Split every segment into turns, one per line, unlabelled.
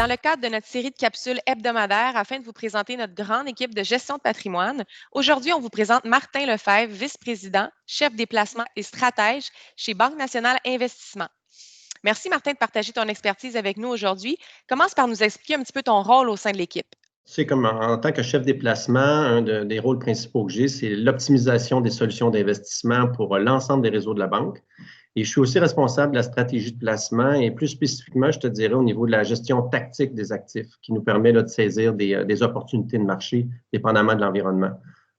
dans le cadre de notre série de capsules hebdomadaires afin de vous présenter notre grande équipe de gestion de patrimoine. Aujourd'hui, on vous présente Martin Lefebvre, vice-président, chef des placements et stratège chez Banque Nationale Investissement. Merci Martin de partager ton expertise avec nous aujourd'hui. Commence par nous expliquer un petit peu ton rôle au sein de l'équipe.
C'est comme en tant que chef des placements, un des rôles principaux que j'ai, c'est l'optimisation des solutions d'investissement pour l'ensemble des réseaux de la banque. Et je suis aussi responsable de la stratégie de placement et plus spécifiquement, je te dirais, au niveau de la gestion tactique des actifs qui nous permet là, de saisir des opportunités de marché dépendamment de l'environnement.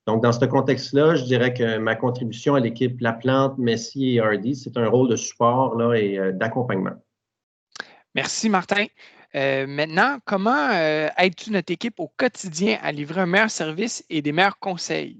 Donc, dans ce contexte-là, je dirais que ma contribution à l'équipe Laplante, Messier et Hardy, c'est un rôle de support là, et d'accompagnement.
Merci, Martin. Maintenant, comment aides-tu notre équipe au quotidien à livrer un meilleur service et des meilleurs conseils?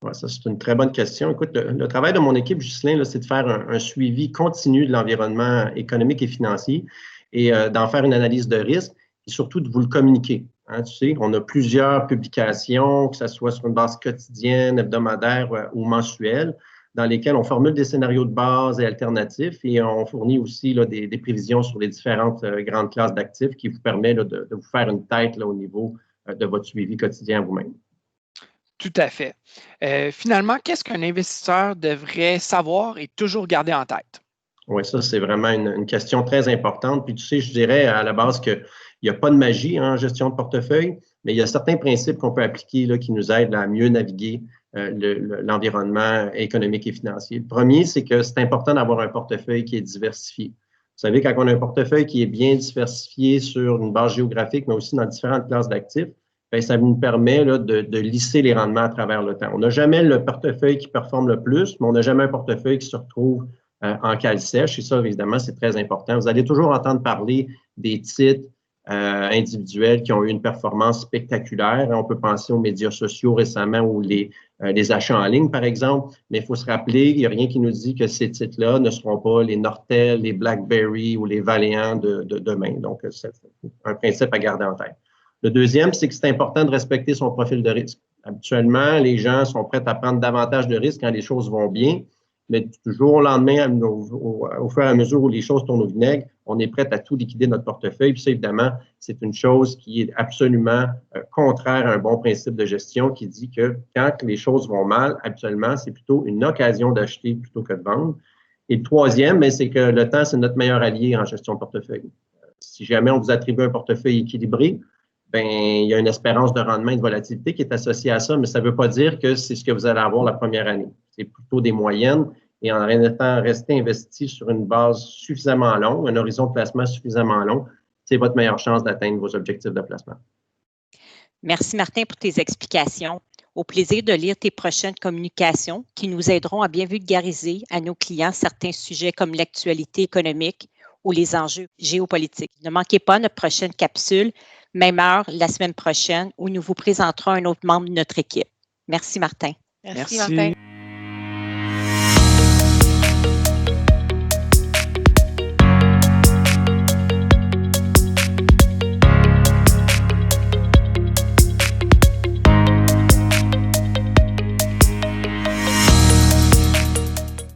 Ouais, ça, c'est une très bonne question. Écoute, le travail de mon équipe, Ghislain, c'est de faire un suivi continu de l'environnement économique et financier et d'en faire une analyse de risque et surtout de vous le communiquer. Hein, tu sais, on a plusieurs publications, que ce soit sur une base quotidienne, hebdomadaire ou mensuelle, dans lesquelles on formule des scénarios de base et alternatifs et on fournit aussi là, des prévisions sur les différentes grandes classes d'actifs qui vous permettent là, de vous faire une tête là, au niveau de votre suivi quotidien vous-même.
Tout à fait. Finalement, qu'est-ce qu'un investisseur devrait savoir et toujours garder en tête?
Oui, ça, c'est vraiment une question très importante. Puis, tu sais, je dirais à la base qu'il n'y a pas de magie en gestion de portefeuille, mais il y a certains principes qu'on peut appliquer là, qui nous aident à mieux naviguer l'environnement économique et financier. Le premier, c'est que c'est important d'avoir un portefeuille qui est diversifié. Vous savez, quand on a un portefeuille qui est bien diversifié sur une base géographique, mais aussi dans différentes classes d'actifs, bien, ça nous permet là, de lisser les rendements à travers le temps. On n'a jamais le portefeuille qui performe le plus, mais on n'a jamais un portefeuille qui se retrouve en cale sèche. Et ça, évidemment, c'est très important. Vous allez toujours entendre parler des titres individuels qui ont eu une performance spectaculaire. On peut penser aux médias sociaux récemment ou les achats en ligne, par exemple. Mais il faut se rappeler, il n'y a rien qui nous dit que ces titres-là ne seront pas les Nortel, les BlackBerry ou les Valéant de demain. Donc, c'est un principe à garder en tête. Le deuxième, c'est que c'est important de respecter son profil de risque. Habituellement, les gens sont prêts à prendre davantage de risques quand les choses vont bien, mais du jour au lendemain, au fur et à mesure où les choses tournent au vinaigre, on est prêt à tout liquider notre portefeuille. Puis ça, évidemment, c'est une chose qui est absolument contraire à un bon principe de gestion qui dit que quand les choses vont mal, habituellement, c'est plutôt une occasion d'acheter plutôt que de vendre. Et le troisième, c'est que le temps, c'est notre meilleur allié en gestion de portefeuille. Si jamais on vous attribue un portefeuille équilibré, bien, il y a une espérance de rendement et de volatilité qui est associée à ça, mais ça ne veut pas dire que c'est ce que vous allez avoir la première année. C'est plutôt des moyennes et en étant resté investi sur une base suffisamment longue, un horizon de placement suffisamment long, c'est votre meilleure chance d'atteindre vos objectifs de placement.
Merci Martin pour tes explications. Au plaisir de lire tes prochaines communications qui nous aideront à bien vulgariser à nos clients certains sujets comme l'actualité économique ou les enjeux géopolitiques. Ne manquez pas notre prochaine capsule, même heure la semaine prochaine, où nous vous présenterons un autre membre de notre équipe. Merci Martin.
Merci. Martin.